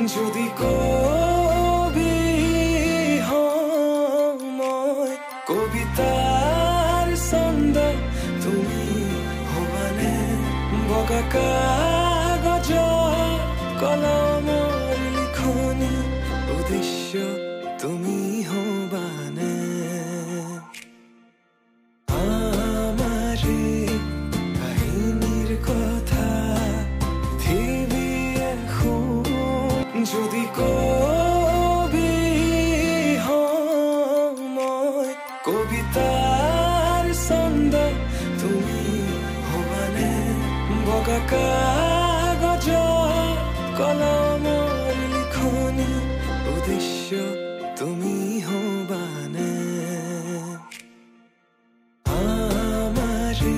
যদি কবি হওঁ মই কবিতাৰ ছন্দ তুমি হবানে বগা কাগজ কলমৰ লিখনি উদ্দেশ্য তুমি হবানে আমাৰে কাহিনীৰ কথা পৃথিৱীয়ে যদি কবি হওঁ মই কবিতাৰ ছন্দ তুমি হবানে বগা কাগজ কলমৰ লিখনি উদ্দেশ্য তুমি হবানে আমাৰে